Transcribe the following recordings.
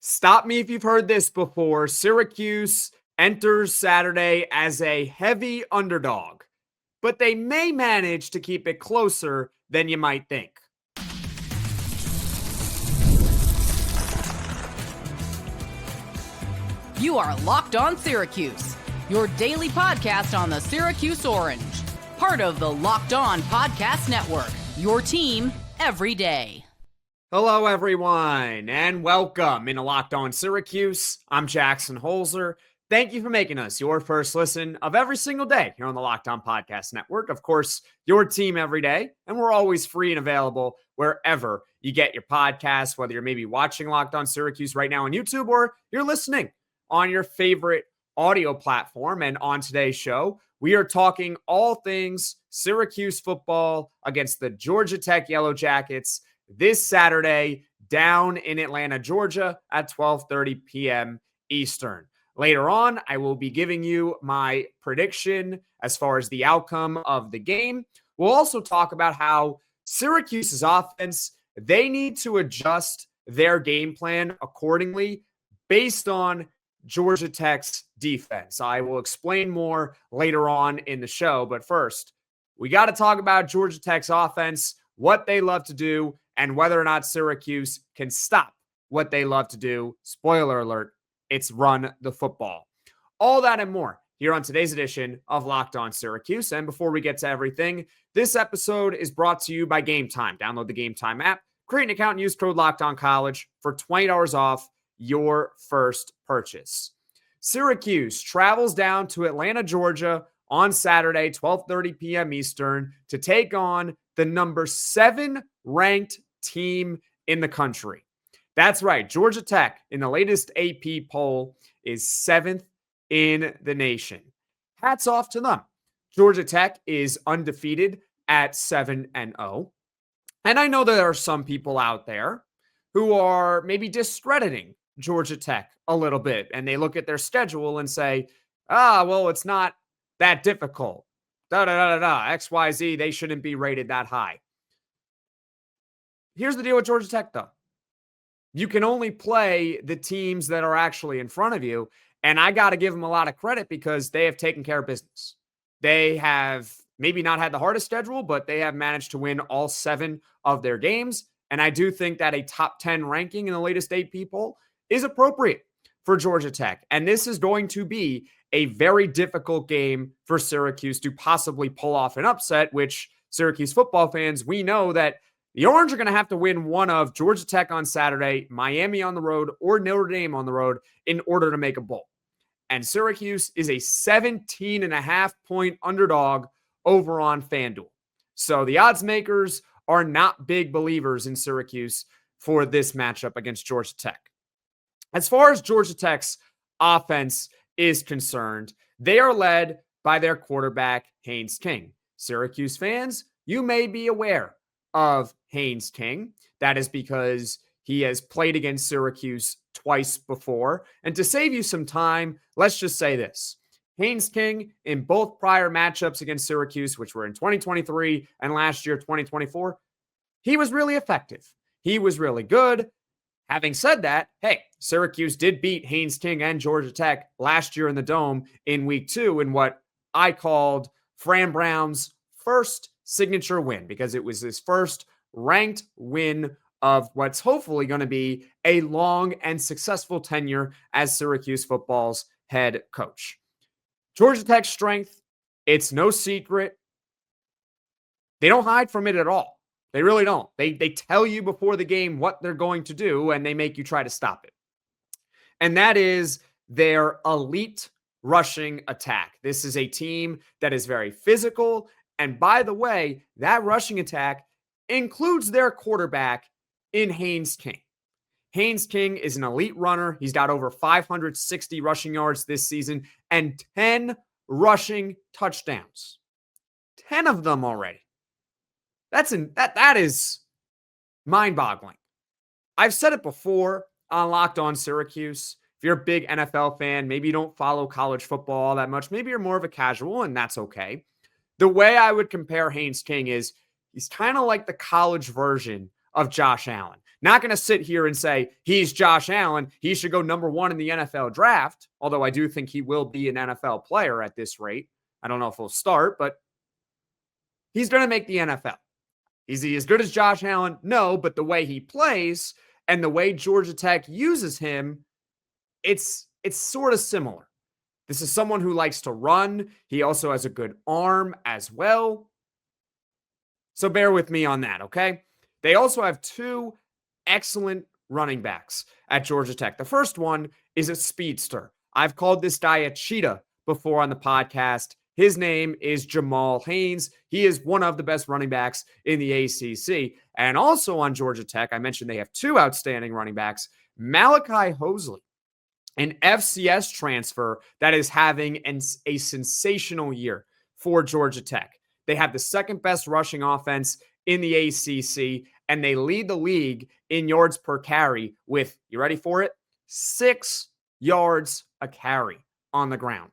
Stop me if you've heard this before. Syracuse enters Saturday as a heavy underdog, but they may manage to keep it closer than you might think. You are Locked On Syracuse, your daily podcast on the Syracuse Orange, part of the Locked On Podcast Network, your team every day. Hello, everyone, and welcome into Locked On Syracuse. I'm Jackson Holzer. Thank you for making us your first listen of every single day here on the Locked On Podcast Network. Of course, your team every day, and we're always free and available wherever you get your podcasts, whether you're maybe watching Locked On Syracuse right now on YouTube or you're listening on your favorite audio platform. And on today's show, we are talking all things Syracuse football against the Georgia Tech Yellow Jackets this Saturday down in Atlanta, Georgia at 12:30 p.m. Eastern. Later on, I will be giving you my prediction as far as the outcome of the game. We'll also talk about how Syracuse's offense, they need to adjust their game plan accordingly based on Georgia Tech's defense. I will explain more later on in the show, but first, we got to talk about Georgia Tech's offense, what they love to do, and whether or not Syracuse can stop what they love to do. Spoiler alert, it's run the football. All that and more here on today's edition of Locked On Syracuse. And before we get to everything, this episode is brought to you by Game Time. Download the Game Time app, create an account, and use code LOCKEDONCollege for $20 off your first purchase. Syracuse travels down to Atlanta, Georgia on Saturday, 12:30 p.m. Eastern, to take on the number 7 ranked team in the country. That's right. Georgia Tech, in the latest AP poll, is 7th in the nation. Hats off to them. Georgia Tech is undefeated at 7-0. And I know there are some people out there who are maybe discrediting Georgia Tech a little bit, and they look at their schedule and say, well, it's not that difficult. XYZ, they shouldn't be rated that high. Here's the deal with Georgia Tech, though. You can only play the teams that are actually in front of you, and I got to give them a lot of credit because they have taken care of business. They have maybe not had the hardest schedule, but they have managed to win all 7 of their games, and I do think that a top 10 ranking in the latest AP poll is appropriate for Georgia Tech. And this is going to be a very difficult game for Syracuse to possibly pull off an upset, which Syracuse football fans, we know that the Orange are going to have to win one of Georgia Tech on Saturday, Miami on the road, or Notre Dame on the road in order to make a bowl. And Syracuse is a 17.5-point underdog over on FanDuel. So the odds makers are not big believers in Syracuse for this matchup against Georgia Tech. As far as Georgia Tech's offense is concerned, they are led by their quarterback, Haynes King. Syracuse fans, you may be aware of Haynes King. That is because he has played against Syracuse twice before. And to save you some time, let's just say this. Haynes King, in both prior matchups against Syracuse, which were in 2023 and last year, 2024, he was really effective. He was really good. Having said that, hey, Syracuse did beat Haynes King and Georgia Tech last year in the Dome in week 2 in what I called Fran Brown's first signature win, because it was his first ranked win of what's hopefully going to be a long and successful tenure as Syracuse football's head coach. Georgia Tech's strength, it's no secret. They don't hide from it at all. They really don't. They tell you before the game what they're going to do, and they make you try to stop it. And that is their elite rushing attack. This is a team that is very physical. And by the way, that rushing attack includes their quarterback in Haynes King. Haynes King is an elite runner. He's got over 560 rushing yards this season and 10 rushing touchdowns. 10 of them already. That is mind-boggling. I've said it before on Locked On Syracuse. If you're a big NFL fan, maybe you don't follow college football all that much. Maybe you're more of a casual, and that's okay. The way I would compare Haynes King is he's kind of like the college version of Josh Allen. Not going to sit here and say he's Josh Allen, he should go number 1 in the NFL draft, although I do think he will be an NFL player at this rate. I don't know if he'll start, but he's going to make the NFL. Is he as good as Josh Allen? No, but the way he plays and the way Georgia Tech uses him, it's sort of similar. This is someone who likes to run. He also has a good arm as well. So bear with me on that, okay? They also have 2 excellent running backs at Georgia Tech. The first one is a speedster. I've called this guy a cheetah before on the podcast. His name is Jamal Haynes. He is one of the best running backs in the ACC. And also on Georgia Tech, I mentioned they have 2 outstanding running backs. Malachi Hosley, an FCS transfer that is having a sensational year for Georgia Tech. They have the second best rushing offense in the ACC, and they lead the league in yards per carry with, you ready for it? 6 yards a carry on the ground.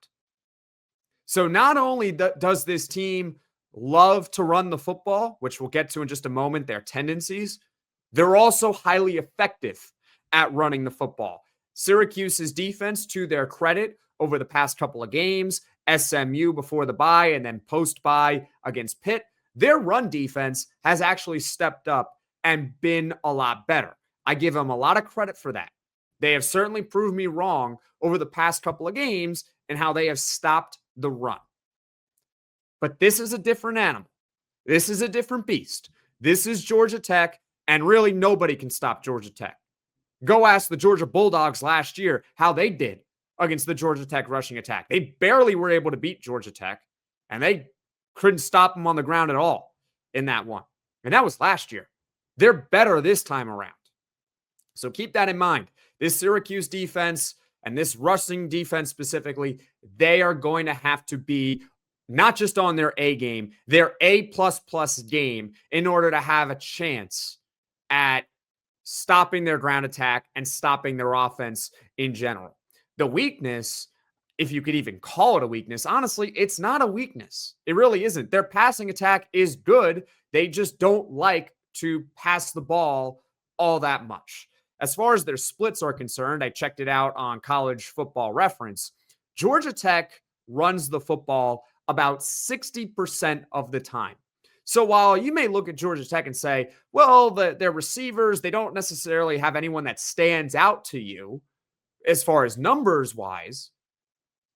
So not only does this team love to run the football, which we'll get to in just a moment, their tendencies, they're also highly effective at running the football. Syracuse's defense, to their credit, over the past couple of games, SMU before the bye and then post-bye against Pitt, their run defense has actually stepped up and been a lot better. I give them a lot of credit for that. They have certainly proved me wrong over the past couple of games and how they have stopped the run. But this is a different animal. This is a different beast. This is Georgia Tech, and really nobody can stop Georgia Tech. Go ask the Georgia Bulldogs last year how they did against the Georgia Tech rushing attack. They barely were able to beat Georgia Tech, and they couldn't stop them on the ground at all in that one. And that was last year. They're better this time around. So keep that in mind. This Syracuse defense and this rushing defense specifically, they are going to have to be not just on their A game, their A++ game in order to have a chance at stopping their ground attack and stopping their offense in general. The weakness, if you could even call it a weakness, honestly, it's not a weakness. It really isn't. Their passing attack is good. They just don't like to pass the ball all that much. As far as their splits are concerned, I checked it out on College Football Reference. Georgia Tech runs the football about 60% of the time. So while you may look at Georgia Tech and say, well, their receivers, they don't necessarily have anyone that stands out to you as far as numbers wise,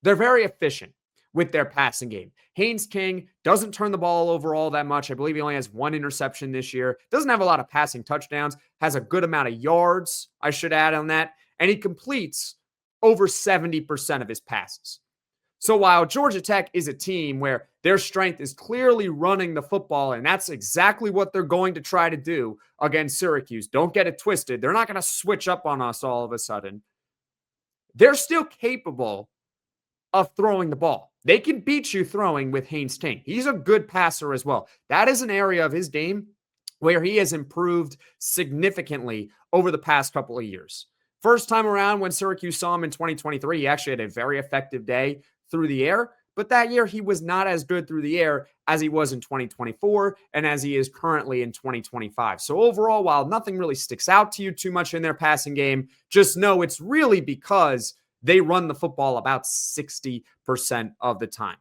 they're very efficient with their passing game. Haynes King doesn't turn the ball over all that much. I believe he only has 1 interception this year. Doesn't have a lot of passing touchdowns. Has a good amount of yards, I should add on that. And he completes over 70% of his passes. So while Georgia Tech is a team where their strength is clearly running the football, and that's exactly what they're going to try to do against Syracuse. Don't get it twisted. They're not going to switch up on us all of a sudden. They're still capable of throwing the ball. They can beat you throwing with Haynes King. He's a good passer as well. That is an area of his game where he has improved significantly over the past couple of years. First time around when Syracuse saw him in 2023, he actually had a very effective day through the air, but that year he was not as good through the air as he was in 2024 and as he is currently in 2025. So overall, while nothing really sticks out to you too much in their passing game, just know it's really because they run the football about 60% of the time.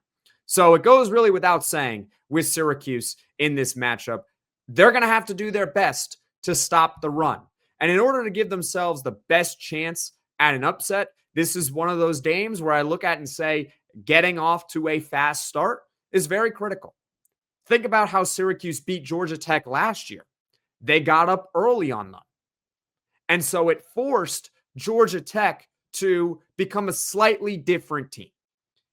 So it goes really without saying with Syracuse in this matchup, they're going to have to do their best to stop the run. And in order to give themselves the best chance at an upset, this is one of those games where I look at and say, getting off to a fast start is very critical. Think about how Syracuse beat Georgia Tech last year. They got up early on them. And so it forced Georgia Tech to become a slightly different team.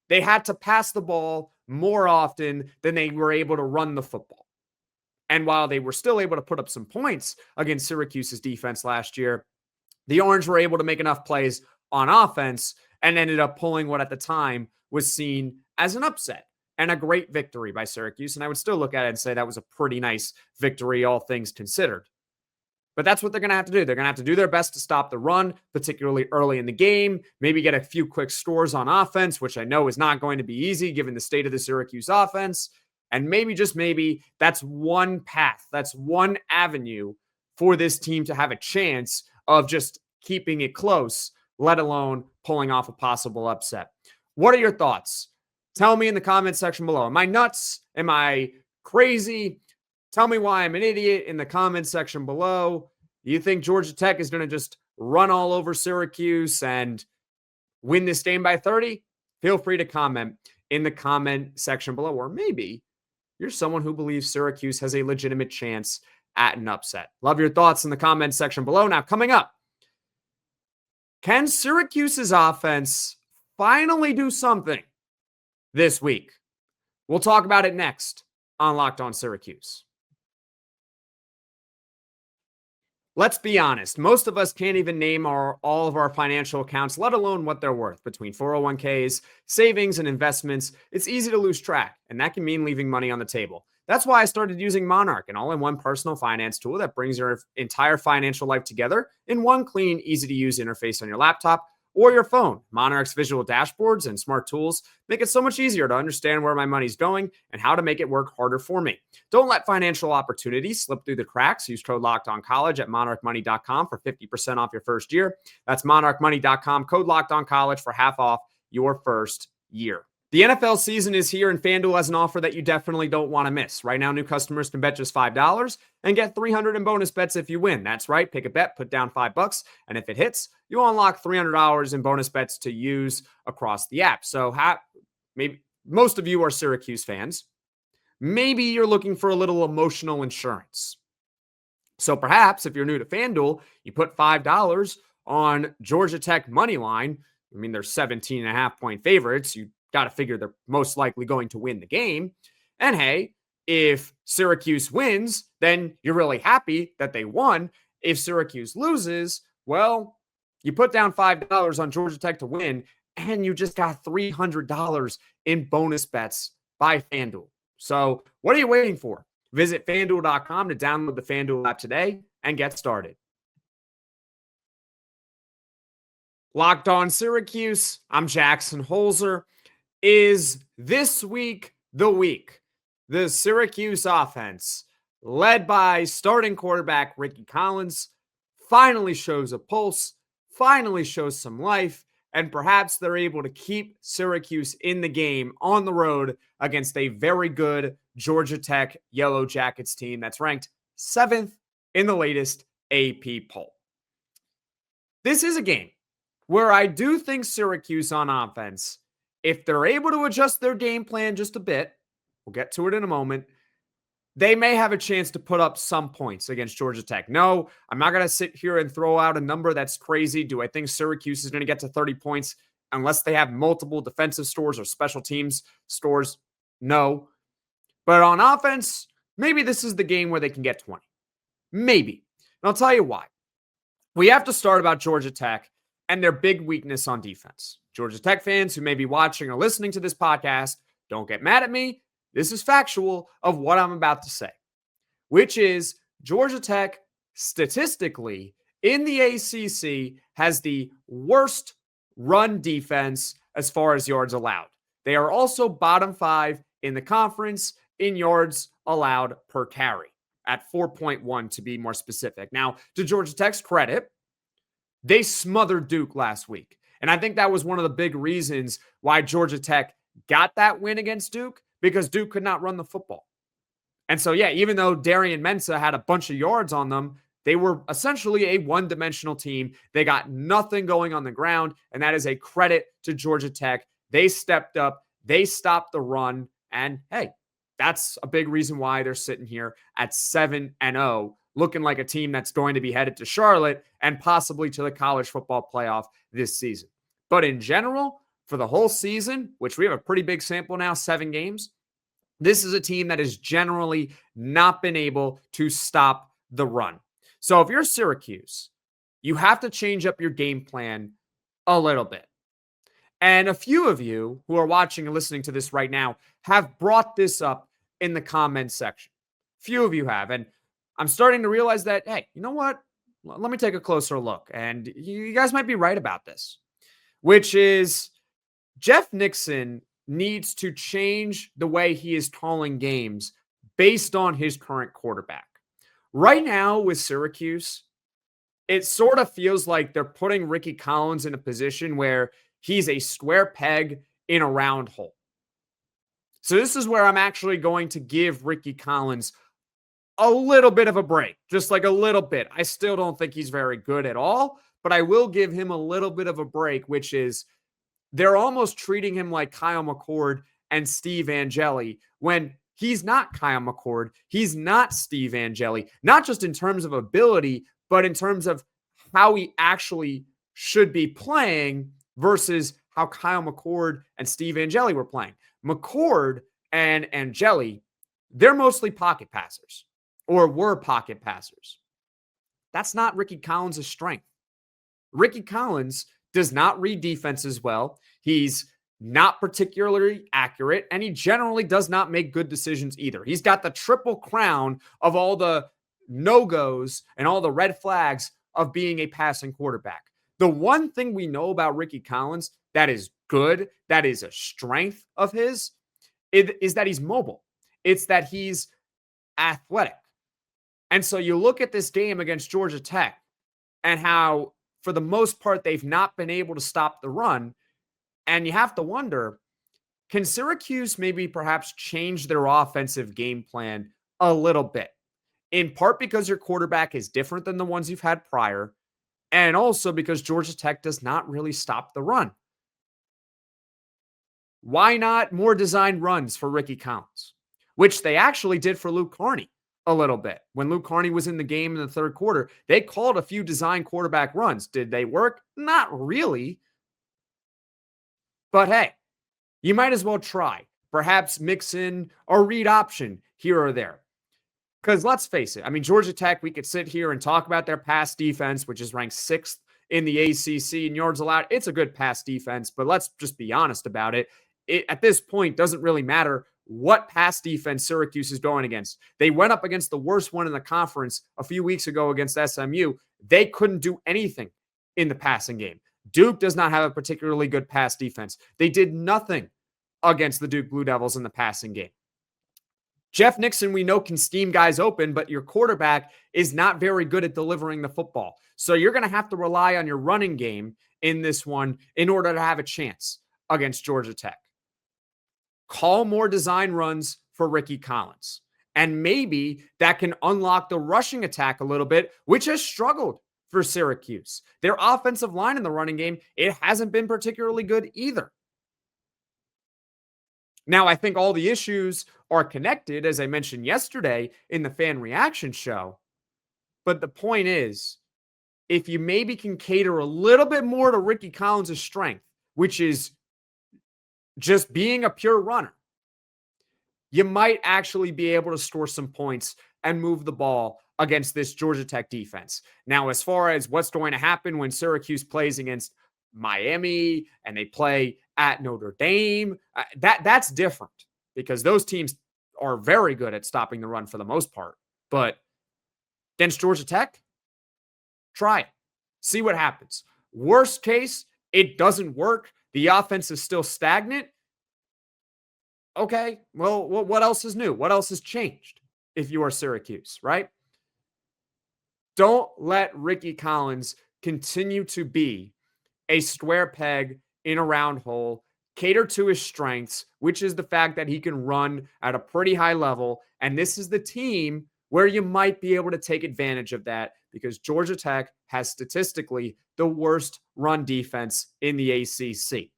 They had to pass the ball more often than they were able to run the football. And while they were still able to put up some points against Syracuse's defense last year, the Orange were able to make enough plays on offense and ended up pulling what at the time was seen as an upset and a great victory by Syracuse. And I would still look at it and say that was a pretty nice victory, all things considered. But that's what they're going to have to do. They're going to have to do their best to stop the run, particularly early in the game, maybe get a few quick scores on offense, which I know is not going to be easy given the state of the Syracuse offense. And maybe, just maybe, that's one path, that's one avenue for this team to have a chance of just keeping it close, let alone pulling off a possible upset. What are your thoughts? Tell me in the comment section below. Am I nuts? Am I crazy? Tell me why I'm an idiot in the comment section below. Do you think Georgia Tech is going to just run all over Syracuse and win this game by 30? Feel free to comment in the comment section below. Or maybe you're someone who believes Syracuse has a legitimate chance at an upset. Love your thoughts in the comment section below. Now, coming up, can Syracuse's offense finally do something this week? We'll talk about it next on Locked On Syracuse. Let's be honest. Most of us can't even name all of our financial accounts, let alone what they're worth. Between 401ks, savings, and investments, it's easy to lose track, and that can mean leaving money on the table. That's why I started using Monarch, an all-in-one personal finance tool that brings your entire financial life together in one clean, easy-to-use interface on your laptop or your phone. Monarch's visual dashboards and smart tools make it so much easier to understand where my money's going and how to make it work harder for me. Don't let financial opportunities slip through the cracks. Use code LOCKEDONCollege at monarchmoney.com for 50% off your first year. That's monarchmoney.com, code LOCKEDONCollege for half off your first year. The NFL season is here, and FanDuel has an offer that you definitely don't want to miss. Right now, new customers can bet just $5 and get $300 in bonus bets if you win. That's right. Pick a bet, put down $5, and if it hits, you unlock $300 in bonus bets to use across the app. So maybe most of you are Syracuse fans. Maybe you're looking for a little emotional insurance. So perhaps if you're new to FanDuel, you put $5 on Georgia Tech money line. I mean, they're 17.5-point favorites. You got to figure they're most likely going to win the game. And hey, if Syracuse wins, then you're really happy that they won. If Syracuse loses, well, you put down $5 on Georgia Tech to win, and you just got $300 in bonus bets by FanDuel. So what are you waiting for? Visit FanDuel.com to download the FanDuel app today and get started. Locked On Syracuse, I'm Jackson Holzer. Is this week the week the Syracuse offense, led by starting quarterback Rickie Collins, finally shows a pulse, finally shows some life, and perhaps they're able to keep Syracuse in the game on the road against a very good Georgia Tech Yellow Jackets team that's ranked 7th in the latest AP poll? This is a game where I do think Syracuse on offense, if they're able to adjust their game plan just a bit, we'll get to it in a moment, they may have a chance to put up some points against Georgia Tech. No, I'm not going to sit here and throw out a number that's crazy. Do I think Syracuse is going to get to 30 points unless they have multiple defensive scores or special teams scores? No. But on offense, maybe this is the game where they can get 20. Maybe. And I'll tell you why. We have to start about Georgia Tech and their big weakness on defense. Georgia Tech fans who may be watching or listening to this podcast, don't get mad at me. This is factual of what I'm about to say, which is Georgia Tech statistically in the ACC has the worst run defense as far as yards allowed. They are also bottom 5 in the conference in yards allowed per carry at 4.1 to be more specific. Now, to Georgia Tech's credit, they smothered Duke last week. And I think that was one of the big reasons why Georgia Tech got that win against Duke, because Duke could not run the football. And so, yeah, even though Darian Mensah had a bunch of yards on them, they were essentially a one-dimensional team. They got nothing going on the ground, and that is a credit to Georgia Tech. They stepped up. They stopped the run. And, hey, that's a big reason why they're sitting here at 7-0, looking like a team that's going to be headed to Charlotte and possibly to the college football playoff this season. But in general, for the whole season, which we have a pretty big sample now, 7 games, this is a team that has generally not been able to stop the run. So if you're Syracuse, you have to change up your game plan a little bit. And a few of you who are watching and listening to this right now have brought this up in the comments section. Few of you have. And I'm starting to realize that, hey, you know what? Let me take a closer look. And you guys might be right about this, which is Jeff Nixon needs to change the way he is calling games based on his current quarterback. Right now with Syracuse, it sort of feels like they're putting Rickie Collins in a position where he's a square peg in a round hole. So this is where I'm actually going to give Rickie Collins a little bit of a break, just like a little bit. I still don't think he's very good at all, but I will give him a little bit of a break, which is they're almost treating him like Kyle McCord and Steve Angeli when he's not Kyle McCord. He's not Steve Angeli, not just in terms of ability, but in terms of how he actually should be playing versus how Kyle McCord and Steve Angeli were playing. McCord and Angeli, they're mostly pocket passers or were pocket passers. That's not Rickie Collins' strength. Rickie Collins does not read defenses well. He's not particularly accurate, and he generally does not make good decisions either. He's got the triple crown of all the no-goes and all the red flags of being a passing quarterback. The one thing we know about Rickie Collins that is good, that is a strength of his, is that he's mobile. It's that he's athletic. And so you look at this game against Georgia Tech and how, for the most part, they've not been able to stop the run. And you have to wonder, can Syracuse maybe perhaps change their offensive game plan a little bit? In part because your quarterback is different than the ones you've had prior, and also because Georgia Tech does not really stop the run. Why not more designed runs for Rickie Collins, which they actually did for Luke Carney a little bit. When Luke Carney was in the game in the third quarter, they called a few design quarterback runs. Did they work? Not really. But hey, you might as well try. Perhaps mix in a read option here or there. Because let's face it, I mean, Georgia Tech, we could sit here and talk about their pass defense, which is ranked 6th in the ACC in yards allowed. It's a good pass defense, but let's just be honest about it. It at this point doesn't really matter what pass defense Syracuse is going against. They went up against the worst one in the conference a few weeks ago against SMU. They couldn't do anything in the passing game. Duke does not have a particularly good pass defense. They did nothing against the Duke Blue Devils in the passing game. Jeff Nixon, we know, can scheme guys open, but your quarterback is not very good at delivering the football. So you're going to have to rely on your running game in this one in order to have a chance against Georgia Tech. Call more design runs for Rickie Collins. And maybe that can unlock the rushing attack a little bit, which has struggled for Syracuse. Their offensive line in the running game, it hasn't been particularly good either. Now, I think all the issues are connected, as I mentioned yesterday in the fan reaction show. But the point is, if you maybe can cater a little bit more to Rickie Collins' strength, which is just being a pure runner, you might actually be able to score some points and move the ball against this Georgia Tech defense. Now, as far as what's going to happen when Syracuse plays against Miami and they play at Notre Dame, that's different because those teams are very good at stopping the run for the most part. But against Georgia Tech, try it. See what happens. Worst case, it doesn't work. The offense is still stagnant. Okay, well, what else is new? What else has changed if you are Syracuse, right? Don't let Rickie Collins continue to be a square peg in a round hole. Cater to his strengths, which is the fact that he can run at a pretty high level. And this is the team where you might be able to take advantage of that because Georgia Tech has statistically the worst run defense in the ACC.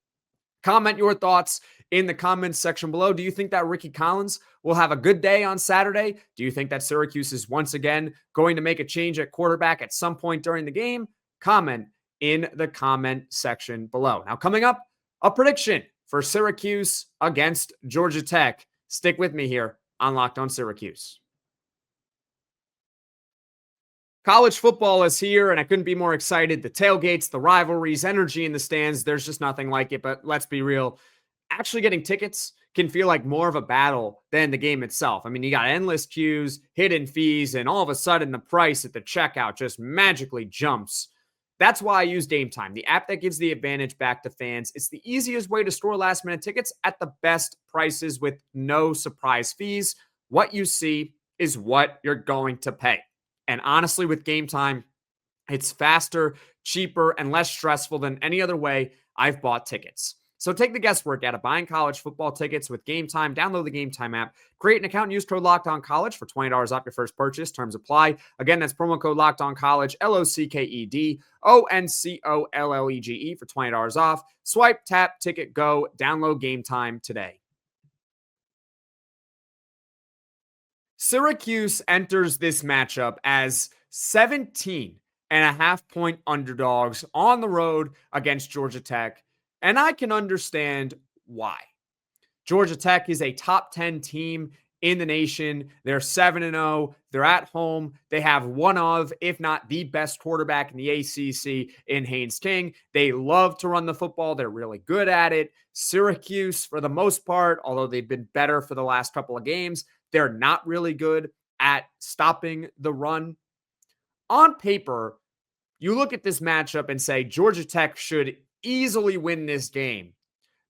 Comment your thoughts in the comments section below. Do you think that Rickie Collins will have a good day on Saturday? Do you think that Syracuse is once again going to make a change at quarterback at some point during the game? Comment in the comment section below. Now, coming up, a prediction for Syracuse against Georgia Tech. Stick with me here on Locked On Syracuse. College football is here, and I couldn't be more excited. The tailgates, the rivalries, energy in the stands, there's just nothing like it. But let's be real. Actually getting tickets can feel like more of a battle than the game itself. I mean, you got endless queues, hidden fees, and all of a sudden the price at the checkout just magically jumps. That's why I use Game Time, the app that gives the advantage back to fans. It's the easiest way to store last-minute tickets at the best prices with no surprise fees. What you see is what you're going to pay. And honestly, with Game Time, it's faster, cheaper, and less stressful than any other way I've bought tickets. So take the guesswork out of buying college football tickets with Game Time. Download the Game Time app, create an account, and use code LOCKEDONCollege for $20 off your first purchase. Terms apply. Again, that's promo code LOCKEDONCollege, LOCKEDONCOLLEGE for $20 off. Swipe, tap, ticket, go. Download Game Time today. Syracuse enters this matchup as 17.5-point underdogs on the road against Georgia Tech. And I can understand why. Georgia Tech is a top 10 team in the nation. They're 7-0. They're at home. They have one of, if not the best quarterback in the ACC in Haynes King. They love to run the football. They're really good at it. Syracuse, for the most part, although they've been better for the last couple of games, they're not really good at stopping the run. On paper, you look at this matchup and say Georgia Tech should easily win this game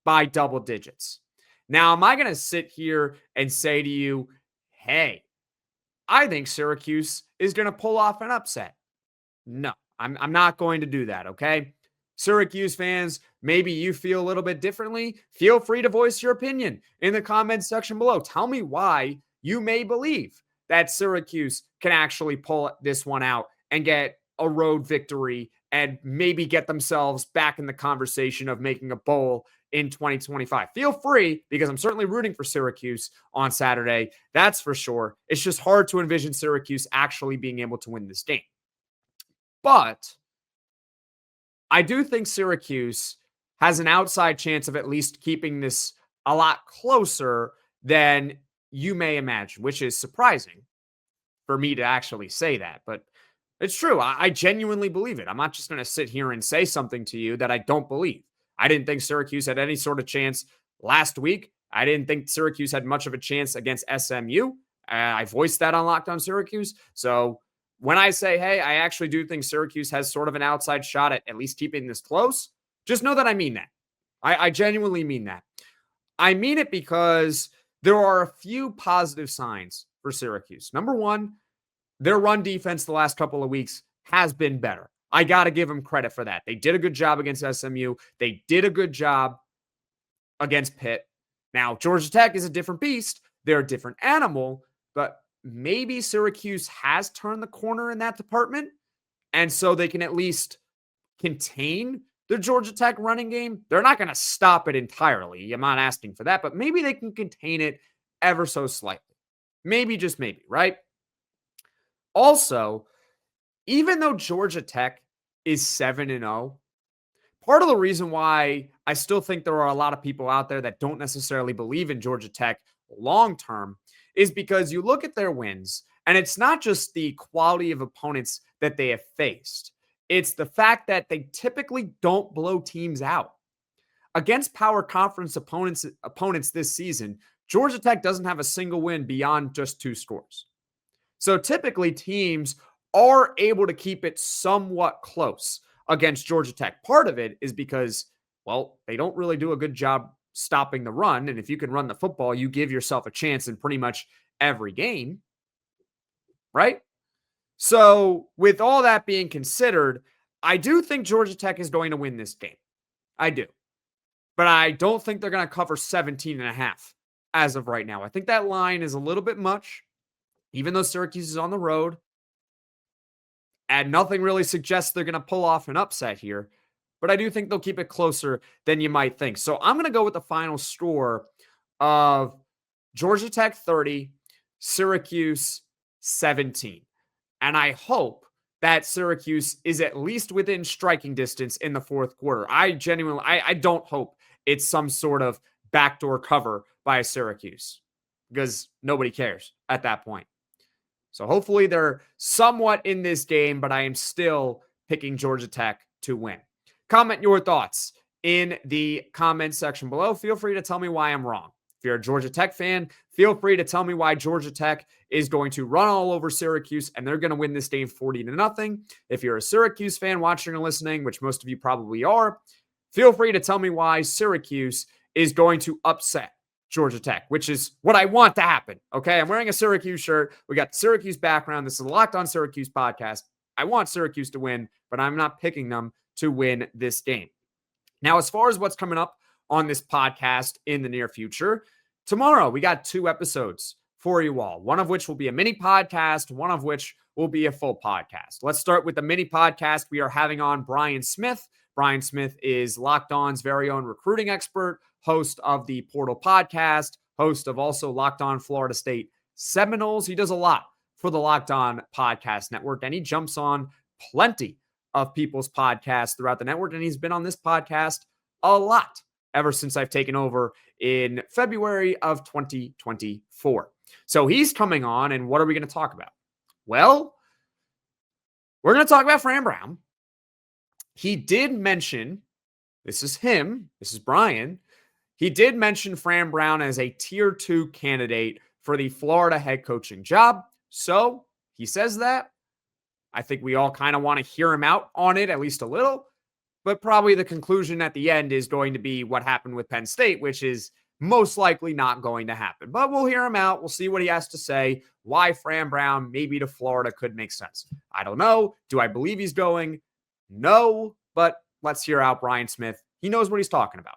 by double digits. Now, am I going to sit here and say to you, hey, I think Syracuse is going to pull off an upset? No, I'm not going to do that, okay? Syracuse fans, maybe you feel a little bit differently. Feel free to voice your opinion in the comments section below. Tell me why you may believe that Syracuse can actually pull this one out and get a road victory and maybe get themselves back in the conversation of making a bowl in 2025. Feel free, because I'm certainly rooting for Syracuse on Saturday. That's for sure. It's just hard to envision Syracuse actually being able to win this game. But I do think Syracuse has an outside chance of at least keeping this a lot closer than you may imagine, which is surprising for me to actually say that. But it's true. I genuinely believe it. I'm not just going to sit here and say something to you that I don't believe. I didn't think Syracuse had any sort of chance last week. I didn't think Syracuse had much of a chance against SMU. I voiced that on Locked On Syracuse. So when I say, hey, I actually do think Syracuse has sort of an outside shot at least keeping this close, just know that I mean that. I genuinely mean that. I mean it because there are a few positive signs for Syracuse. Number one, their run defense the last couple of weeks has been better. I got to give them credit for that. They did a good job against SMU. They did a good job against Pitt. Now, Georgia Tech is a different beast. They're a different animal, but maybe Syracuse has turned the corner in that department, and so they can at least contain the Georgia Tech running game. They're not going to stop it entirely. I'm not asking for that, but maybe they can contain it ever so slightly. Maybe, just maybe, right? Also, even though Georgia Tech is 7-0, part of the reason why I still think there are a lot of people out there that don't necessarily believe in Georgia Tech long-term is because you look at their wins, and it's not just the quality of opponents that they have faced. It's the fact that they typically don't blow teams out. Against power conference opponents this season, Georgia Tech doesn't have a single win beyond just 2 scores. So typically teams are able to keep it somewhat close against Georgia Tech. Part of it is because, well, they don't really do a good job stopping the run. And if you can run the football, you give yourself a chance in pretty much every game, right? So with all that being considered, I do think Georgia Tech is going to win this game. I do. But I don't think they're going to cover 17.5 as of right now. I think that line is a little bit much, even though Syracuse is on the road. And nothing really suggests they're going to pull off an upset here. But I do think they'll keep it closer than you might think. So I'm going to go with the final score of Georgia Tech 30, Syracuse 17. And I hope that Syracuse is at least within striking distance in the fourth quarter. I don't hope it's some sort of backdoor cover by Syracuse, because nobody cares at that point. So hopefully they're somewhat in this game, but I am still picking Georgia Tech to win. Comment your thoughts in the comment section below. Feel free to tell me why I'm wrong. If you're a Georgia Tech fan, feel free to tell me why Georgia Tech is going to run all over Syracuse and they're going to win this game 40-0. If you're a Syracuse fan watching or listening, which most of you probably are, feel free to tell me why Syracuse is going to upset Georgia Tech, which is what I want to happen. Okay. I'm wearing a Syracuse shirt. We got Syracuse background. This is a Locked On Syracuse podcast. I want Syracuse to win, but I'm not picking them to win this game. Now, as far as what's coming up on this podcast in the near future, tomorrow we got 2 episodes for you all, one of which will be a mini podcast, one of which will be a full podcast. Let's start with the mini podcast. We are having on Brian Smith. Brian Smith is Locked On's very own recruiting expert, host of the Portal podcast, host of also Locked On Florida State Seminoles. He does a lot for the Locked On Podcast Network, and he jumps on plenty of people's podcasts throughout the network, and he's been on this podcast a lot ever since I've taken over in February of 2024. So he's coming on, and what are we going to talk about? Well, we're going to talk about Fran Brown. He did mention, this is him, this is Brian, he did mention Fran Brown as a tier 2 candidate for the Florida head coaching job. So he says that. I think we all kind of want to hear him out on it, at least a little. But probably the conclusion at the end is going to be what happened with Penn State, which is most likely not going to happen. But we'll hear him out. We'll see what he has to say. Why Fran Brown maybe to Florida could make sense. I don't know. Do I believe he's going? No. But let's hear out Brian Smith. He knows what he's talking about.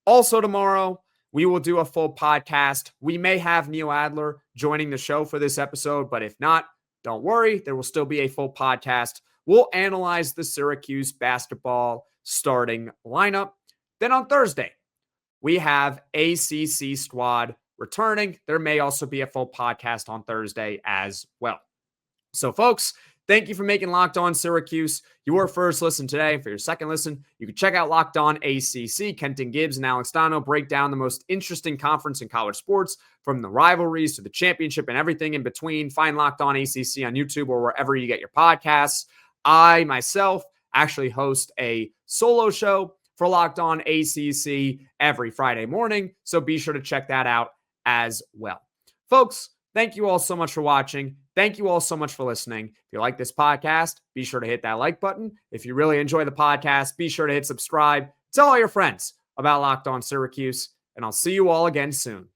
Also tomorrow, we will do a full podcast. We may have Neil Adler joining the show for this episode, but if not, don't worry. There will still be a full podcast. We'll analyze the Syracuse basketball starting lineup. Then on Thursday, we have ACC squad returning. There may also be a full podcast on Thursday as well. So, folks, thank you for making Locked On Syracuse your first listen today. For your second listen, you can check out Locked On ACC. Kenton Gibbs and Alex Dano break down the most interesting conference in college sports, from the rivalries to the championship and everything in between. Find Locked On ACC on YouTube or wherever you get your podcasts. I, myself, actually host a solo show for Locked On ACC every Friday morning, so be sure to check that out as well. Folks, thank you all so much for watching. Thank you all so much for listening. If you like this podcast, be sure to hit that like button. If you really enjoy the podcast, be sure to hit subscribe. Tell all your friends about Locked On Syracuse, and I'll see you all again soon.